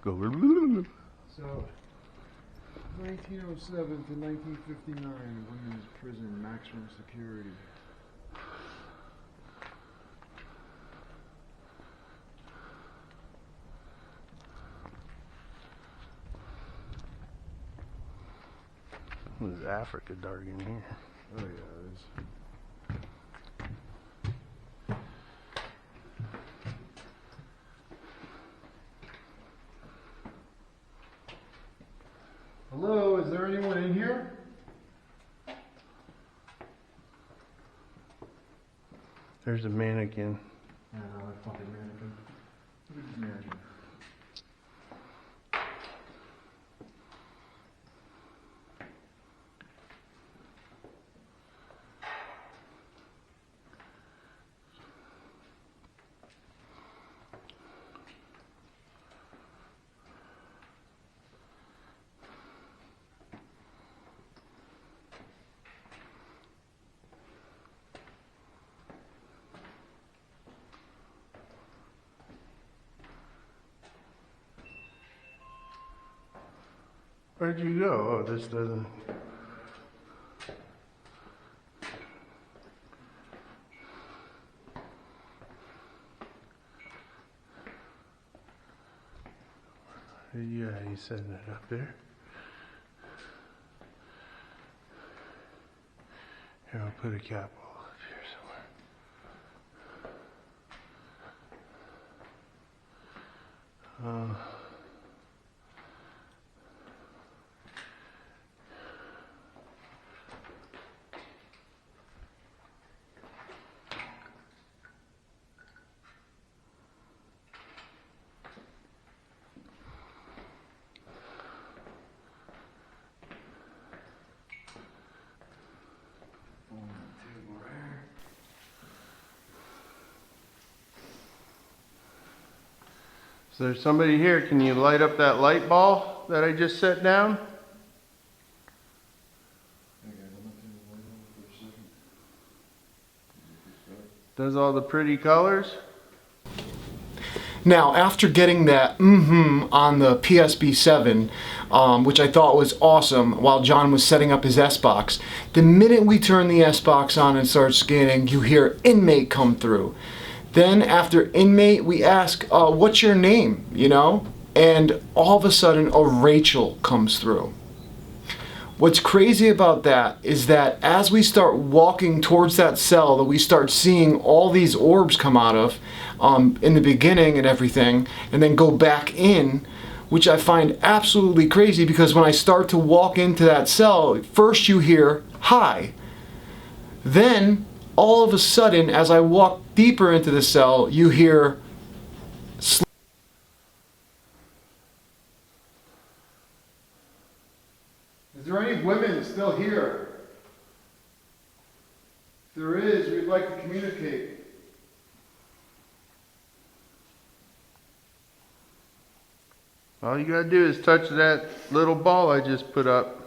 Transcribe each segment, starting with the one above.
go. So, 1907 to 1959, women's prison, maximum security. There's Africa dark in here. Oh yeah, it is. Hello, is there anyone in here? There's a mannequin. Yeah, another fucking mannequin. Look at this mannequin. Where'd you go? Oh, this doesn't. Yeah, he's setting it up there. Here, I'll put a cap up here somewhere. Is there somebody here? Can you light up that light ball that I just set down? Does all the pretty colors? Now, after getting that on the PSB7, which I thought was awesome while John was setting up his S-Box, the minute we turn the S-Box on and start scanning, you hear inmate come through. Then after inmate, we ask, what's your name, you know? And all of a sudden, a Rachel comes through. What's crazy about that is that as we start walking towards that cell, that we start seeing all these orbs come out of in the beginning and everything, and then go back in, which I find absolutely crazy, because when I start to walk into that cell, first you hear, hi. Then, all of a sudden, as I walk deeper into the cell, you hear Is there any women still here? If there is, we'd like to communicate. All you gotta do is touch that little ball I just put up.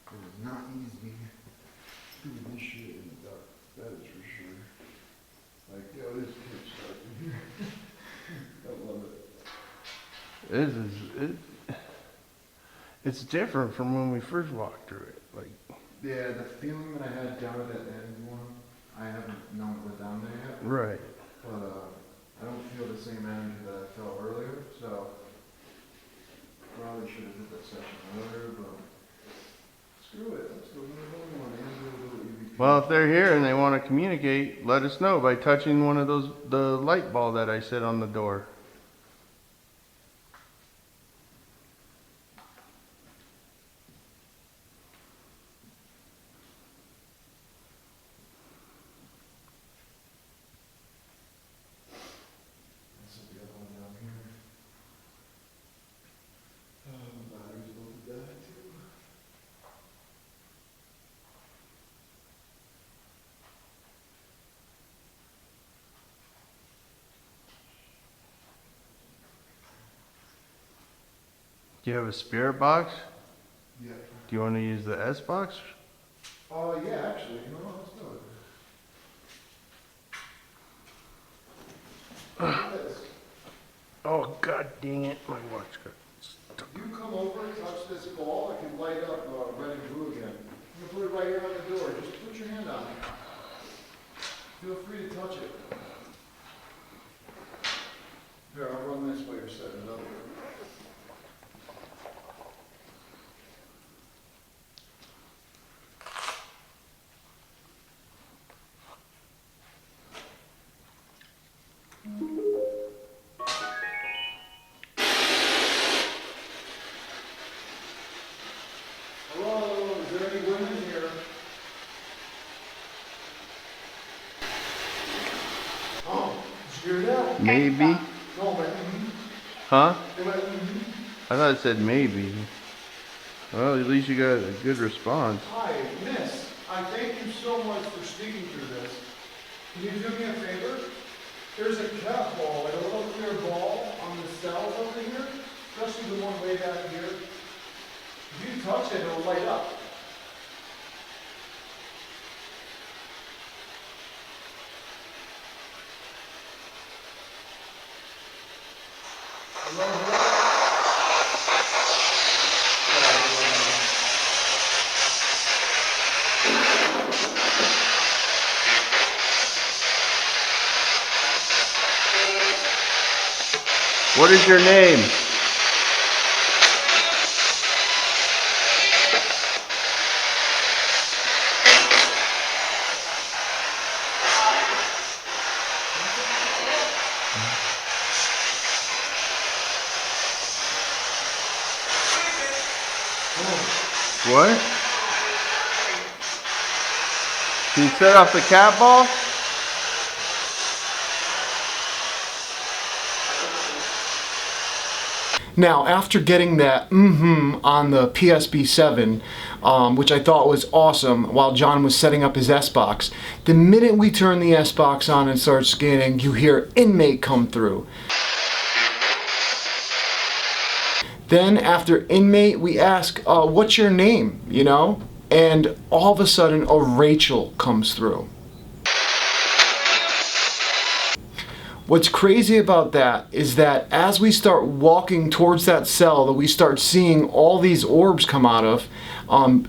It is not easy doing this shit in the dark, that is for sure. Like, yo, this pitch dark in here. I love it. It's different from when we first walked through it. Like, Yeah, the feeling that I had down at that end one, I haven't known it was down there yet. right. But I don't feel the same energy that I felt earlier, so probably should have did that session earlier, but screw it, let's go to the other one and do a little EVP. Well, if they're here and they want to communicate, let us know by touching one of those, the light ball that I set on the door. This is the other one down here. Oh, the battery's about to die too. Do you have a spirit box? Yeah. Do you want to use the S box? Yeah, actually, you know, let's do it. Look at this. Oh, god dang it, my watch got stuck. You come over and touch this ball, it can light up red and blue again. You can put it right here on the door. Just put your hand on it. Feel free to touch it. Here, I'll run this way or set it up. Hello, is there any women here? Oh, did you hear that? Maybe? No, but Huh? they went, I thought it said maybe. Well, at least you got a good response. Hi, miss. I thank you so much for speaking through this. Can you do me a favor? There's a cat ball, like a little clear ball on the cells over here, especially the one way back here. If you touch it, it'll light up. Hello, hello? What is your name? What? Can you set off the cat ball? Now, after getting that on the PSB7, which I thought was awesome while John was setting up his S-Box, the minute we turn the S-Box on and start scanning, you hear inmate come through. Then after inmate, we ask, what's your name, you know? And all of a sudden, a Rachel comes through. What's crazy about that is that as we start walking towards that cell that we start seeing all these orbs come out of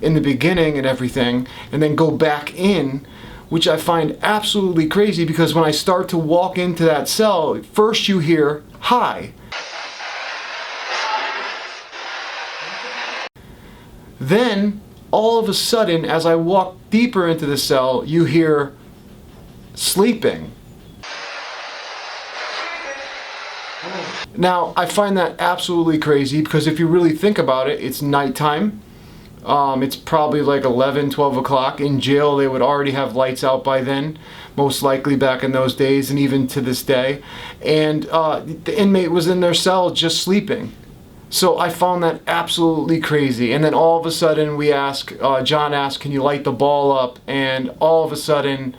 in the beginning and everything, and then go back in, which I find absolutely crazy because when I start to walk into that cell, first you hear, hi. Then, all of a sudden, as I walk deeper into the cell, you hear sleeping. Now, I find that absolutely crazy because if you really think about it, it's nighttime. It's probably like 11, 12 o'clock. In jail, they would already have lights out by then, most likely back in those days and even to this day. And the inmate was in their cell just sleeping. So I found that absolutely crazy. And then all of a sudden we ask, John asks, can you light the ball up? And all of a sudden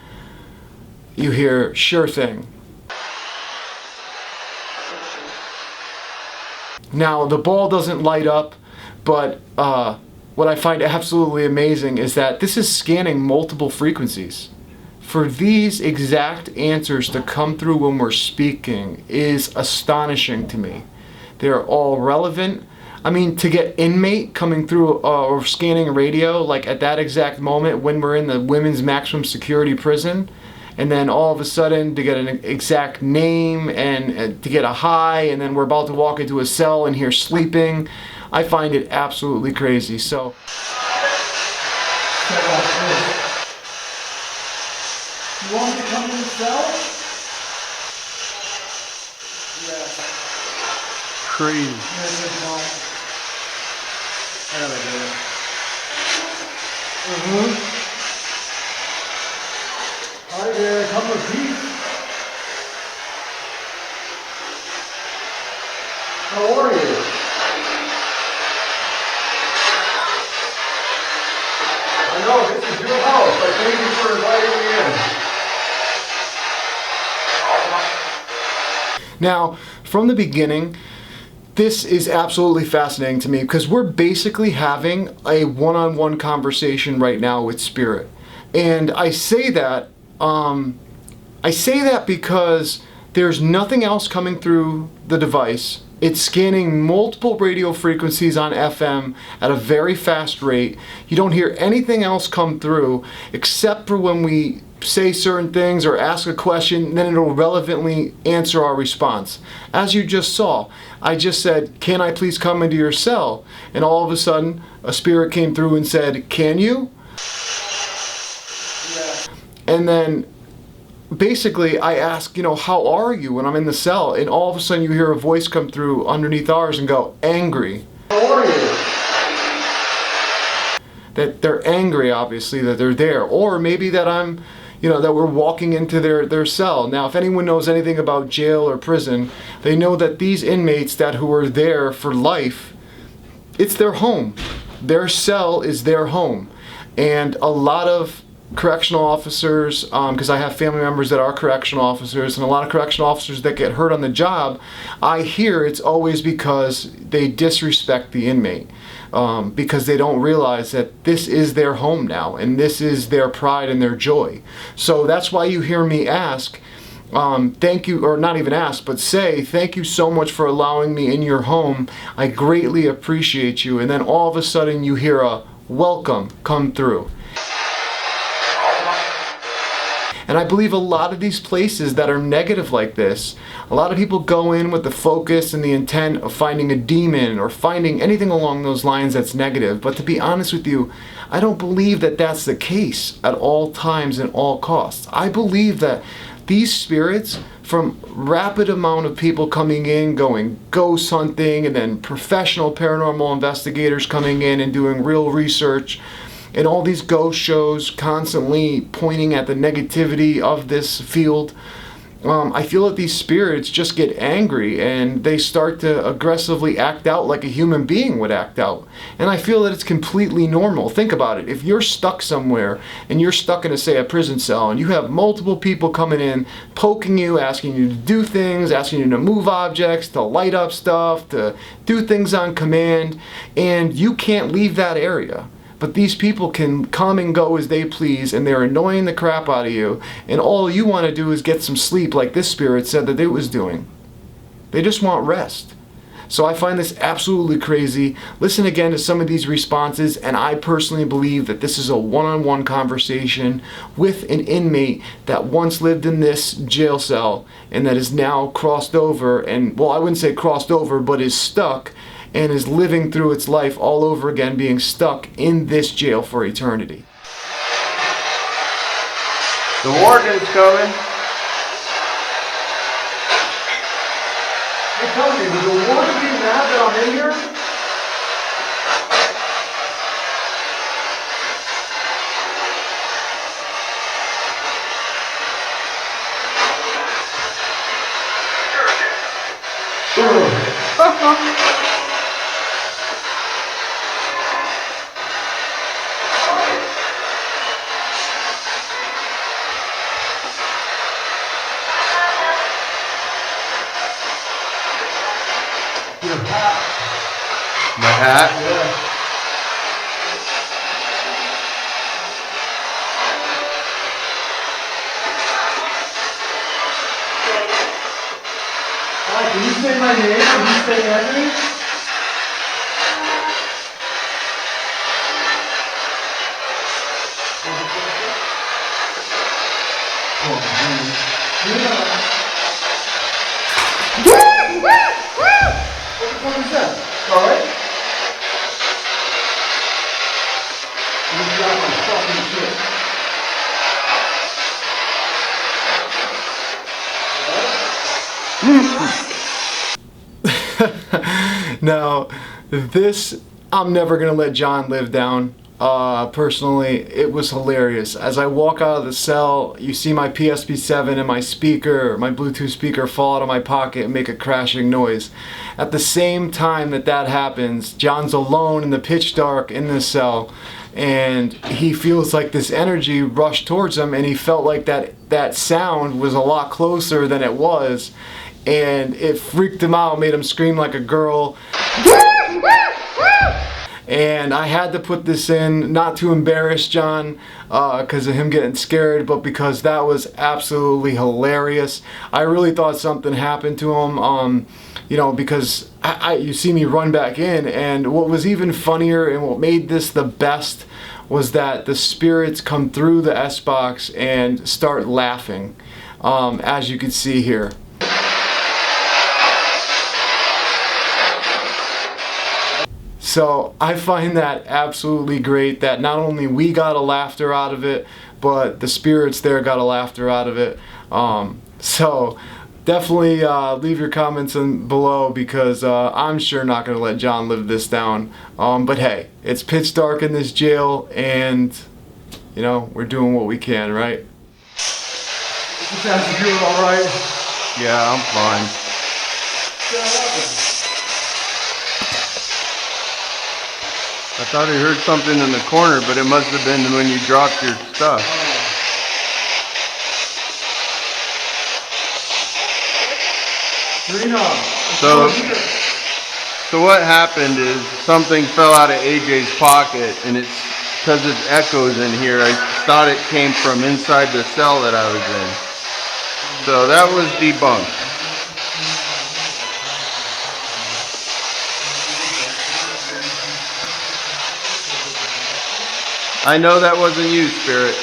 you hear, sure thing. Now the ball doesn't light up, but what I find absolutely amazing is that this is scanning multiple frequencies. For these exact answers to come through when we're speaking is astonishing to me. They're all relevant. I mean, to get inmate coming through or scanning radio, like at that exact moment when we're in the women's maximum security prison, and then all of a sudden to get an exact name and to get a hi, and then we're about to walk into a cell and hear sleeping, I find it absolutely crazy. So. You want me to come to the cell? Yes. Crazy. Yes, no. I gotta get it. Hi there, come with peace. How are you? I know, this is your house, but thank you for inviting me in. Now, from the beginning, this is absolutely fascinating to me because we're basically having a one-on-one conversation right now with spirit. And I say that because there's nothing else coming through the device. It's scanning multiple radio frequencies on FM at a very fast rate. You don't hear anything else come through except for when we say certain things or ask a question, then it'll relevantly answer our response. As you just saw, I just said, "Can I please come into your cell?" And all of a sudden, a spirit came through and said, "Can you?" And then basically I ask, "How are you?" when I'm in the cell, and all of a sudden you hear a voice come through underneath ours and go, "Angry." How are you? That they're angry, obviously, that they're there. Or maybe that that we're walking into their cell. Now, if anyone knows anything about jail or prison, they know that these inmates who are there for life, it's their home. Their cell is their home. And a lot of correctional officers, because I have family members that are correctional officers, and a lot of correctional officers that get hurt on the job, I hear it's always because they disrespect the inmate, because they don't realize that this is their home now, and this is their pride and their joy. So that's why you hear me ask, thank you, or not even ask, but say, "Thank you so much for allowing me in your home. I greatly appreciate you." And then all of a sudden you hear a "welcome" come through. And I believe a lot of these places that are negative like this, a lot of people go in with the focus and the intent of finding a demon or finding anything along those lines that's negative. But to be honest with you, I don't believe that that's the case at all times and all costs. I believe that these spirits, from rapid amount of people coming in, going ghost hunting, and then professional paranormal investigators coming in and doing real research, and all these ghost shows constantly pointing at the negativity of this field, I feel that these spirits just get angry and they start to aggressively act out like a human being would act out. And I feel that it's completely normal. Think about it. If you're stuck somewhere and you're stuck in, say, a prison cell, and you have multiple people coming in, poking you, asking you to do things, asking you to move objects, to light up stuff, to do things on command, and you can't leave that area. But these people can come and go as they please, and they're annoying the crap out of you, and all you want to do is get some sleep, like this spirit said that it was doing. They just want rest. So I find this absolutely crazy. Listen again to some of these responses, and I personally believe that this is a one-on-one conversation with an inmate that once lived in this jail cell and that is now crossed over, and, well, I wouldn't say crossed over, but is stuck and is living through its life all over again, being stuck in this jail for eternity. The warden's coming. Hey, tell me, would the warden be mad that I'm in here? My hat? Yeah. Hi, can you say my name? Can you say Anthony? What is that? Alright? You got my fucking shit. Now, this, I'm never gonna let John live down. Personally, it was hilarious. As I walk out of the cell, you see my PSP-7 and my speaker, my Bluetooth speaker, fall out of my pocket and make a crashing noise. At the same time that happens, John's alone in the pitch dark in the cell, and he feels like this energy rushed towards him, and he felt like that sound was a lot closer than it was. and it freaked him out, made him scream like a girl. And I had to put this in, not to embarrass John because of him getting scared, but because that was absolutely hilarious. I really thought something happened to him, you know, because you see me run back in, and what was even funnier and what made this the best was that the spirits come through the S-Box and start laughing, as you can see here. So I find that absolutely great that not only we got a laughter out of it, but the spirits there got a laughter out of it. So definitely leave your comments below, because I'm sure not going to let John live this down. But hey, it's pitch dark in this jail, and you know, we're doing what we can, right? Sounds you all right. Yeah, I'm fine. I thought I heard something in the corner, but it must have been when you dropped your stuff. So what happened is something fell out of AJ's pocket, and it's because it echoes in here. I thought it came from inside the cell that I was in. So that was debunked. I know that wasn't you, Spirit.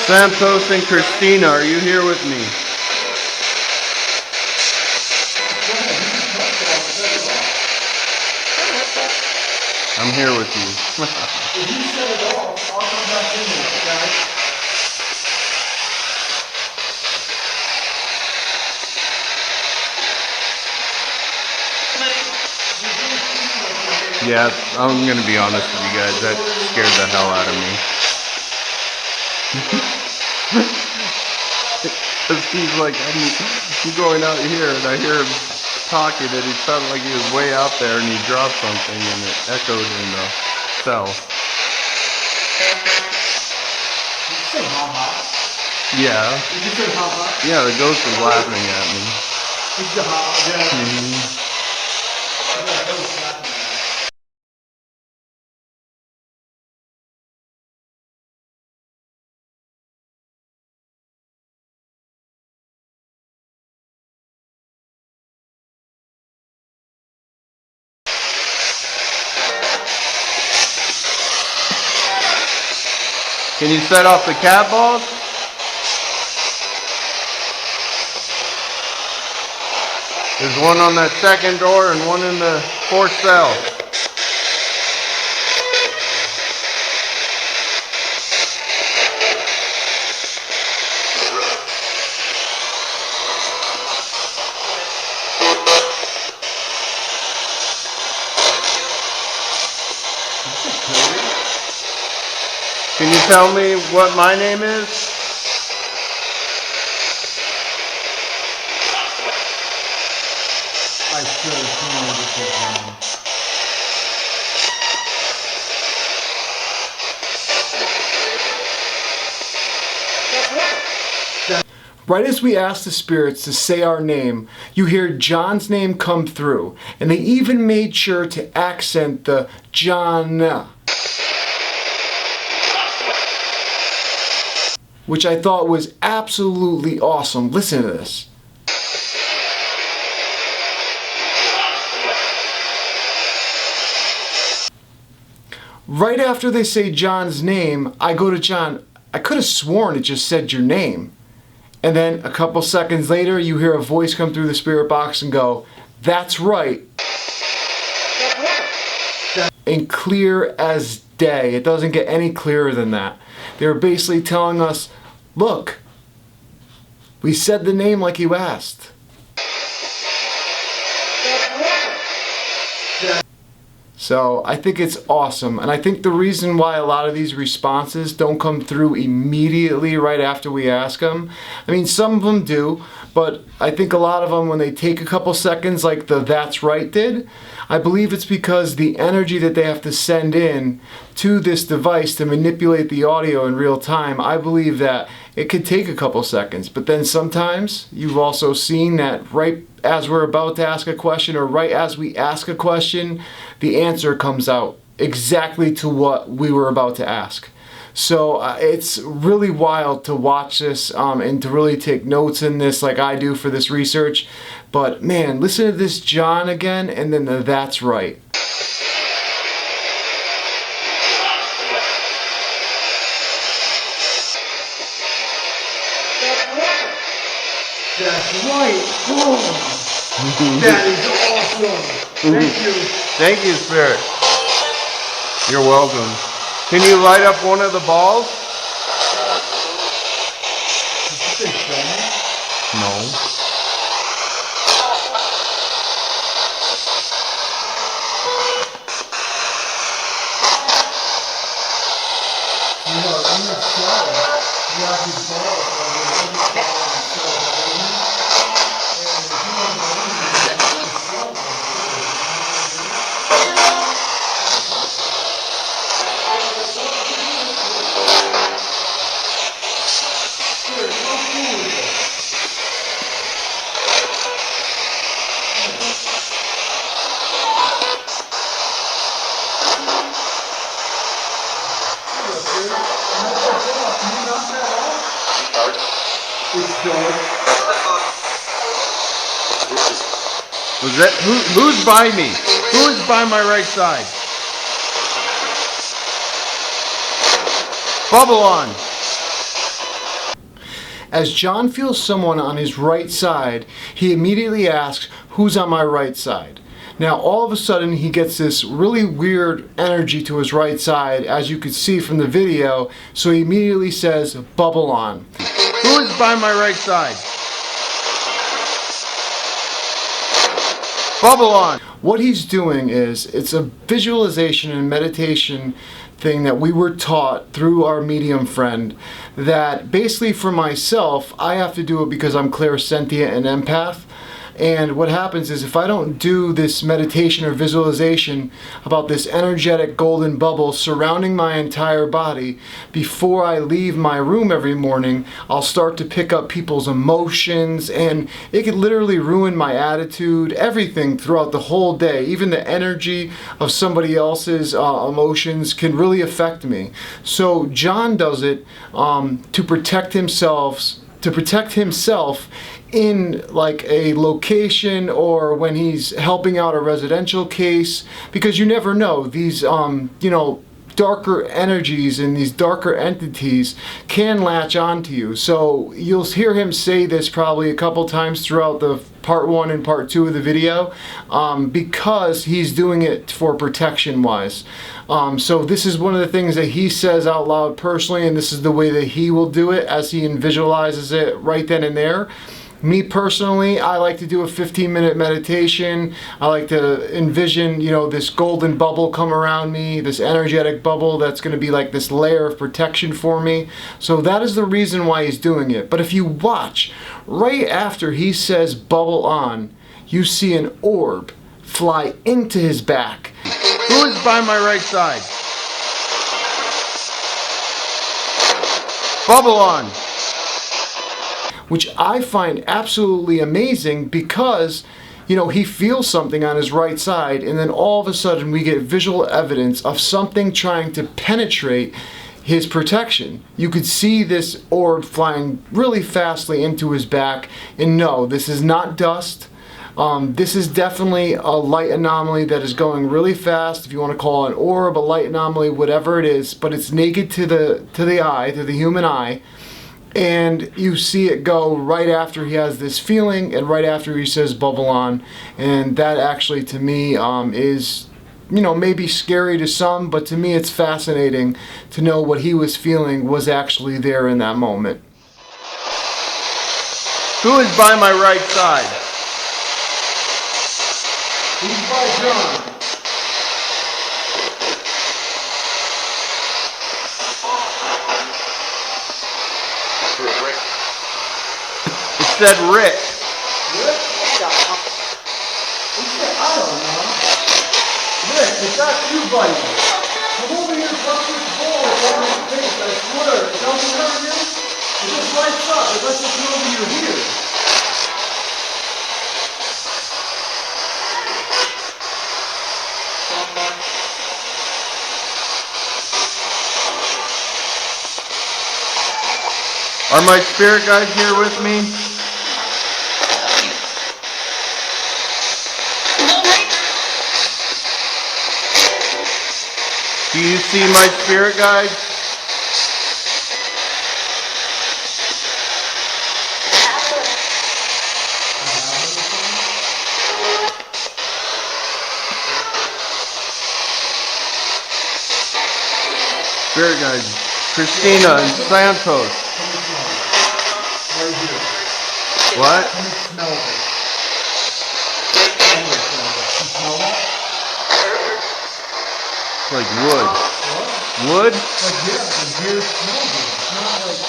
Santos and Christina, are you here with me? I'm here with you. If you set it off, I'll come back in there, okay? Yeah, I'm gonna be honest with you guys, that scared the hell out of me. Because he's like, I'm going out here, and I hear him talking, and he sounded like he was way out there, and he dropped something, and it echoed in the cell. Yeah. Yeah, the ghost was laughing at me. Mm-hmm. Can you set off the cat balls? There's one on that second door and one in the fourth cell. Can you tell me what my name is? I should have seen it. Right as we ask the spirits to say our name, you hear John's name come through, and they even made sure to accent the John, which I thought was absolutely awesome. Listen to this. Right after they say John's name, I go to John. I could have sworn it just said your name. And then a couple seconds later, you hear a voice come through the spirit box and go, "That's right." And clear as day. It doesn't get any clearer than that. They were basically telling us, look, we said the name like you asked. So I think it's awesome, and I think the reason why a lot of these responses don't come through immediately right after we ask them, I mean, some of them do, but I think a lot of them, when they take a couple seconds like the "that's right" did, I believe it's because the energy that they have to send in to this device to manipulate the audio in real time, I believe that it could take a couple seconds. But then sometimes you've also seen that right as we're about to ask a question, or right as we ask a question, the answer comes out exactly to what we were about to ask. So it's really wild to watch this and to really take notes in this like I do for this research. But man, listen to this John again, and then the "that's right." That's right. Boom. That is awesome. Thank you. Thank you, Spirit. You're welcome. Can you light up one of the balls? Did you say show me? No. You know, in the cell, you have these balls where you're in the cell and cell baby. And if you don't believe me, you have the cell phone. Spirit, how cool is it? It's dark. Was that who's by me? Who is by my right side? Bubble on. As John feels someone on his right side, he immediately asks, "Who's on my right side?" Now all of a sudden he gets this really weird energy to his right side, as you could see from the video, so he immediately says, "Bubble on." Who is by my right side? Bubble on. What he's doing is, it's a visualization and meditation thing that we were taught through our medium friend, that basically for myself, I have to do it because I'm clairsentient and empath. And what happens is, if I don't do this meditation or visualization about this energetic golden bubble surrounding my entire body before I leave my room every morning, I'll start to pick up people's emotions, and it could literally ruin my attitude, everything throughout the whole day. Even the energy of somebody else's emotions can really affect me. So John does it to protect himself in like a location, or when he's helping out a residential case, because you never know, these darker energies and these darker entities can latch onto you. So you'll hear him say this probably a couple times throughout the part 1 and part 2 of the video, because he's doing it for protection wise. So this is one of the things that he says out loud personally, and this is the way that he will do it as he visualizes it right then and there. Me personally, I like to do a 15-minute meditation. I like to envision, this golden bubble come around me, this energetic bubble that's going to be like this layer of protection for me. So that is the reason why he's doing it. But if you watch, right after he says "bubble on," you see an orb fly into his back. Who is by my right side? Bubble on. Which I find absolutely amazing, because he feels something on his right side, and then all of a sudden we get visual evidence of something trying to penetrate his protection. You could see this orb flying really fastly into his back, and no, this is not dust. This is definitely a light anomaly that is going really fast. If you want to call it an orb, a light anomaly, whatever it is, but it's naked to the eye, to the human eye. And you see it go right after he has this feeling, and right after he says "bubble on," and that actually to me is maybe scary to some, but to me it's fascinating to know what he was feeling was actually there in that moment. Who is by my right side? Who's by John? said Rick. Rick? I don't know. Rick, it's not you, buddy. Come over here and touch this ball on my face, I swear. It doesn't hurt you. It just lights up. It lets us know when you're here. Are my spirit guides here with me? Do you see my spirit guides? Spirit guides. Christina and Santos. Right here. What? Come and smell it. Smell that? It's like wood. What? Wood? Like, yeah, and here it smells it. It's not like...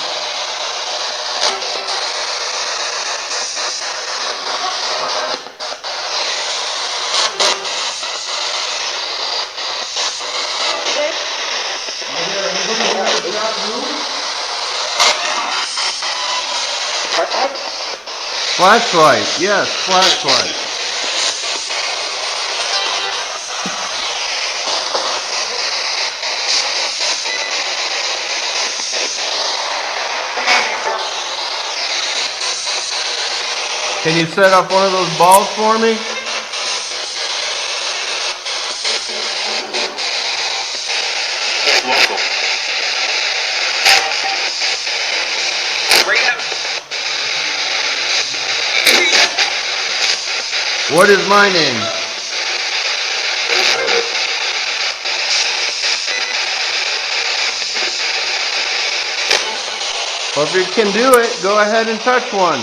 Flashlight. Yes, flashlight. Can you set up one of those balls for me? What is my name? Well, if you can do it, go ahead and touch one.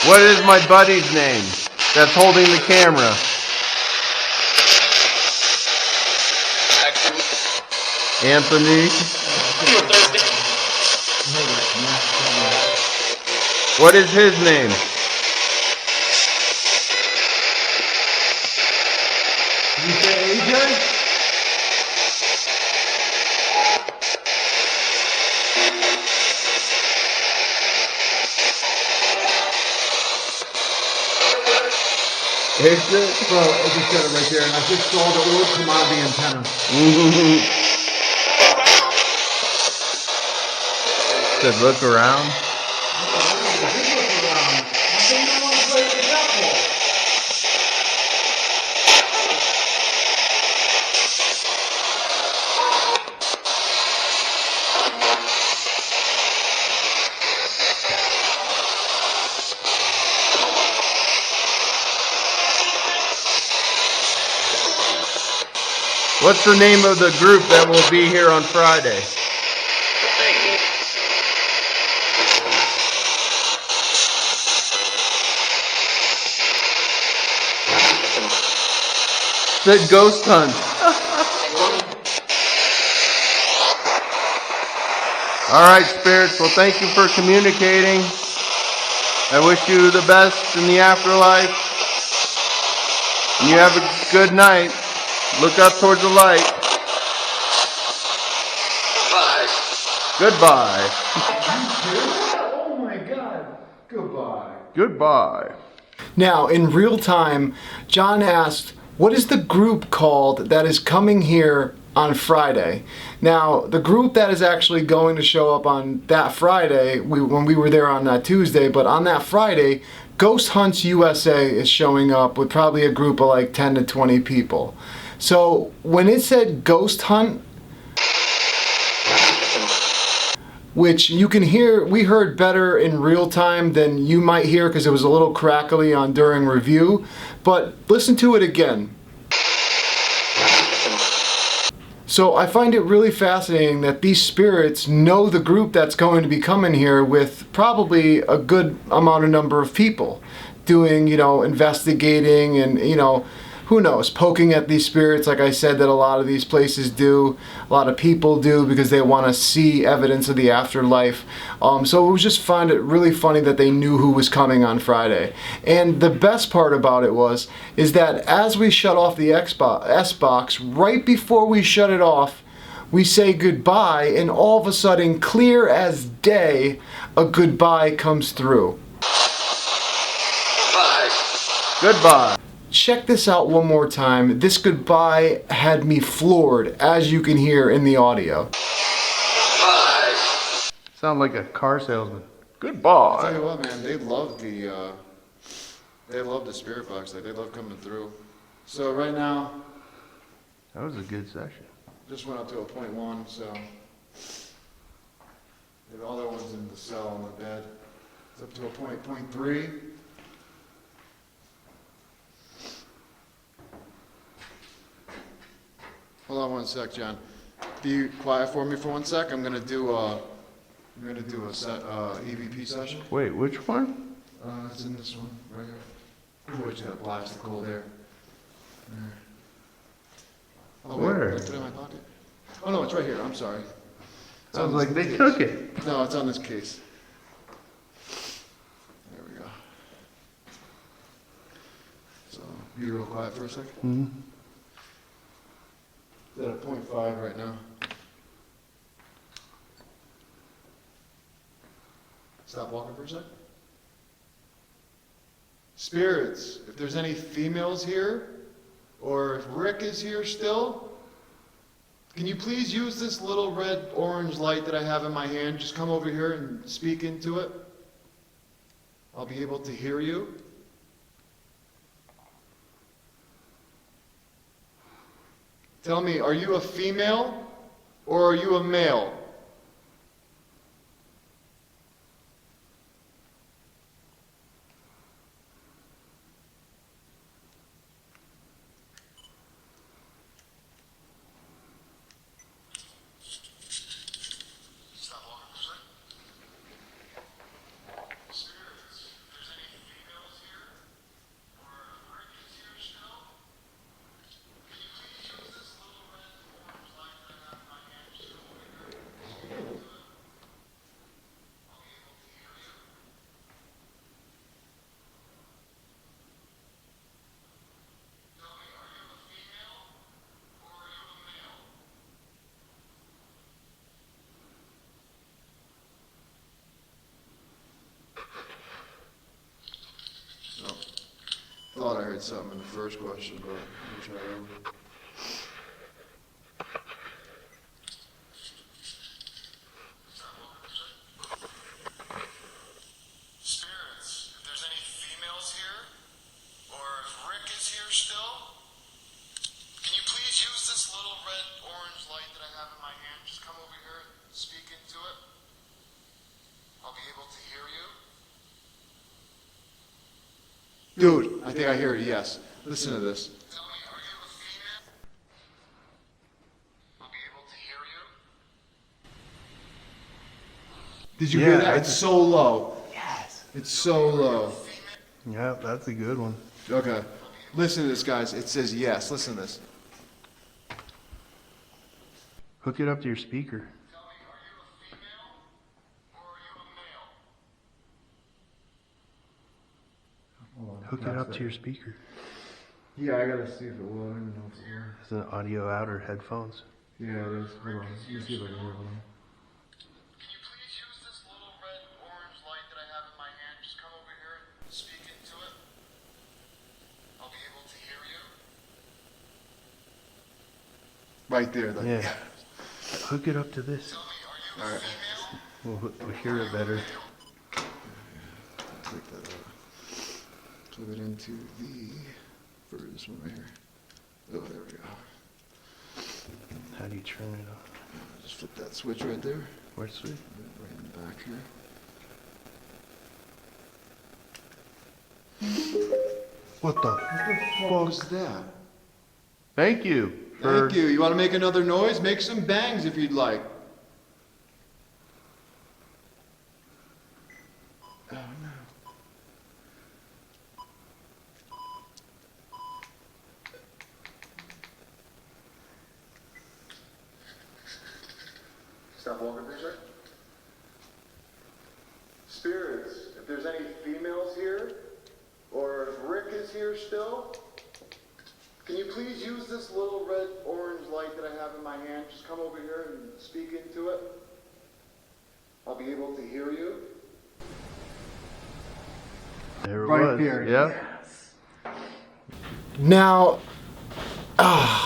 What is my buddy's name that's holding the camera? Anthony. What is his name? Did you say AJ? Is it? Bro, I just got it right there, and I just saw the orb come out of the antenna. Said look around. What's the name of the group that will be here on Friday? Said Ghost Hunt. All right, spirits. Well, thank you for communicating. I wish you the best in the afterlife. And you have a good night. Look up towards the light. Goodbye. Oh my God. Goodbye. Goodbye. Now, in real time, John asked, what is the group called that is coming here on Friday? Now, the group that is actually going to show up on that Friday, when we were there on that Tuesday, but on that Friday, Ghost Hunts USA is showing up with probably a group of like 10 to 20 people. So when it said Ghost Hunt, which you can hear, we heard better in real time than you might hear because it was a little crackly on during review, but listen to it again. So I find it really fascinating that these spirits know the group that's going to be coming here with probably a good amount of number of people doing, investigating and, who knows, poking at these spirits, like I said, that a lot of these places do, a lot of people do because they want to see evidence of the afterlife. So it was just find it really funny that they knew who was coming on Friday. And the best part about it is that as we shut off the S-Box, right before we shut it off, we say goodbye, and all of a sudden, clear as day, a goodbye comes through. Goodbye. Check this out one more time. This goodbye had me floored, as you can hear in the audio. Sound like a car salesman. I'll Goodbye. tell you what, man, they love the spirit box. They love coming through. So right now, That was a good session. just went up to a 0.1, so the other one's in the cell on the bed. It's up to a 0.3. Hold on one sec, John. Be quiet for me for 1 sec. I'm gonna do a EVP session. Wait, which one? It's in this one right here. Ooh, I just got a plastic hole there. There. Oh, wait, Where? did I put it in my pocket? Oh no, it's right here. I'm sorry. It's Sounds on like this they case. took it. No, it's on this case. There we go. So be real quiet for a second. Mm-hmm. It's at a 0.5 right now. Stop walking for a second. Spirits, if there's any females here, or if Rick is here still, can you please use this little red orange light that I have in my hand? Just come over here and speak into it. I'll be able to hear you. Tell me, are you a female or are you a male? Stop walking for a second. Spirits, if there's any females here, or if Rick is here still, can you please use this little red orange light that I have in my hand? Just come over here and speak into it. I'll be able to hear you. Tell me, are you a female or are you a male? No. Thought I heard something in the first question, but let me try it over. Spirits, if there's any females here, or if Rick is here still, can you please use this little red orange light that I have in my hand? Just come over here and speak into it. I'll be able to hear you. Dude, I think I hear a yes. Listen to this. Tell me, are you a female? I'll be able to hear you. Did you hear Yeah, that? I It's just- so low. Yes. It's so low. Yeah, that's a good one. Okay. Listen to this, guys. It says yes. Listen to this. Hook it up to your speaker. Tell me, are you a female or are you a male? Hook it up to your speaker. Yeah, I gotta see if it will. I don't even know if it will. It's an audio out or headphones. Yeah, it is. Hold on. Let me see if I can hear it. Hold on. Can you please use this little red orange light that I have in my hand? Just come over here and speak into it. I'll be able to hear you. Right there. Like, Yeah. Hook it up to this. Tell me, are you a female? We'll hear it better. Take that out. Plug it into the this one right here. Oh, there we go. How do you turn it on? Just flip that switch right there. Where's Sweet? Right in the back here. What the What was that? Thank you. Thank you. You want to make another noise? Make some bangs if you'd like. Oh no. Stop walking, please, sir. Spirits, if there's any females here, or if Rick is here still, can you please use this little red orange light that I have in my hand? Just come over here and speak into it. I'll be able to hear you. There it Right was. here. Yeah. Now,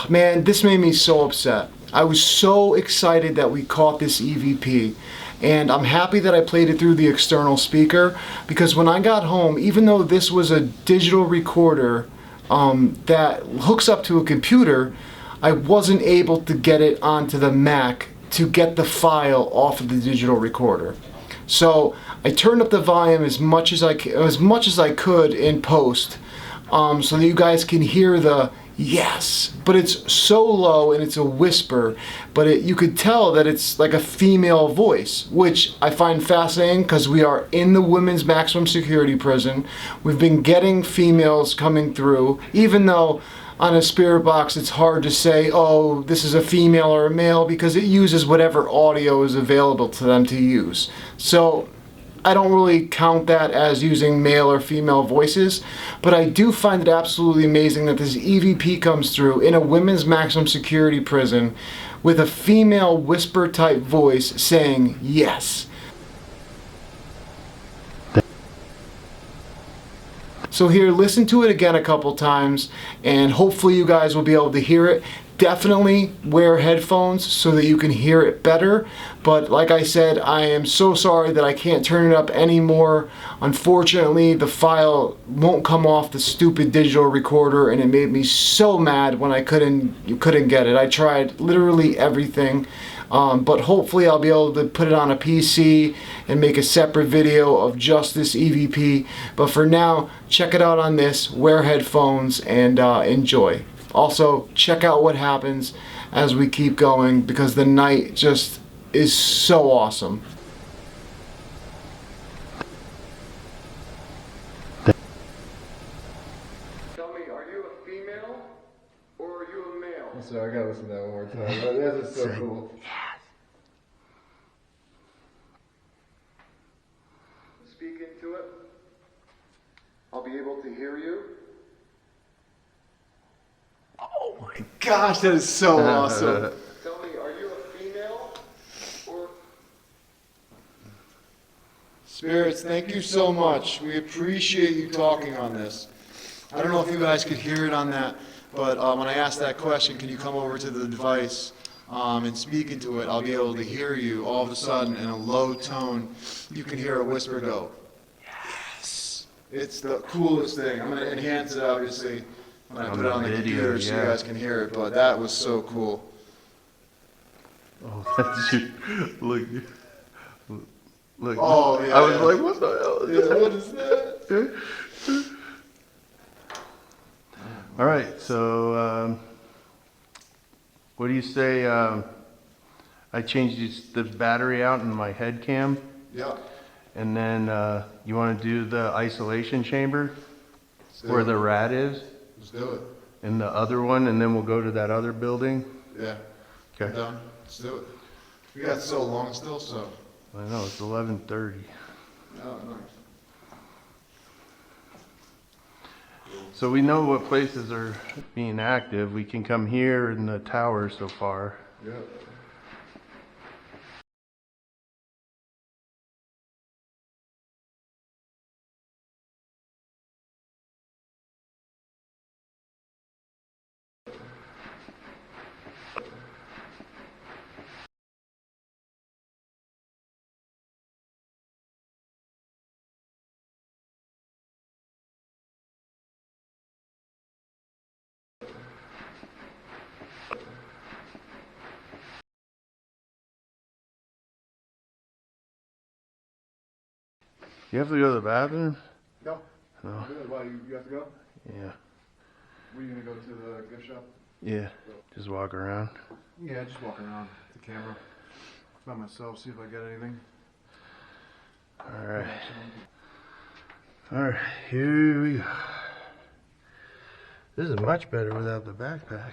man, this made me so upset. I was so excited that we caught this EVP, and I'm happy that I played it through the external speaker, because when I got home, even though this was a digital recorder that hooks up to a computer, I wasn't able to get it onto the Mac to get the file off of the digital recorder. So I turned up the volume as much as I could in post, so that you guys can hear the yes, but it's so low and it's a whisper, but you could tell that it's like a female voice, which I find fascinating because we are in the women's maximum security prison. We've been getting females coming through, even though on a spirit box it's hard to say, oh, this is a female or a male, because it uses whatever audio is available to them to use. So I don't really count that as using male or female voices, but I do find it absolutely amazing that this EVP comes through in a women's maximum security prison with a female whisper type voice saying yes. So here, listen to it again a couple times, and hopefully you guys will be able to hear it. Definitely wear headphones so that you can hear it better. But like I said, I am so sorry that I can't turn it up anymore. Unfortunately, the file won't come off the stupid digital recorder, and it made me so mad when I couldn't get it. I tried literally everything. But hopefully I'll be able to put it on a PC and make a separate video of just this EVP. But for now, check it out on this, wear headphones, and enjoy. Also, check out what happens as we keep going, because the night just is so awesome. Tell me, are you a female or are you a male? I'm sorry, I gotta listen to that one more time. That is so cool. Speak into it. I'll be able to hear you. Oh my gosh, that is so awesome. Tell me, are you a female or... Spirits, thank you so much. We appreciate you talking on this. I don't know if you guys could hear it on that, but when I asked that question, can you come over to the device and speak into it, I'll be able to hear you all of a sudden in a low tone. You can hear a whisper go, yes. It's the coolest thing. I'm going to enhance it, obviously, when I put it on the computer so you guys can hear it, but that was so cool. Oh, that's you. Look. Look. Oh, yeah. I was like, what the hell is Yeah, that? what is that? All right, so what do you say? I changed this battery out in my head cam, Yeah. and then you want to do the isolation chamber Let's do where it. the rat is, Let's do it. and the other one, and then we'll go to that other building. Yeah. Okay. Done. Let's do it. We got so long still, so. I know it's 11:30. Oh, nice. So we know what places are being active. We can come here in the tower so far. Yep. You have to go to the bathroom? No. No. Good. Why, you have to go? Yeah. Were you gonna go to the gift shop? Yeah. Just walk around. Yeah, just walk around the camera by myself, see if I get anything. Alright. Alright, here we go. This is much better without the backpack.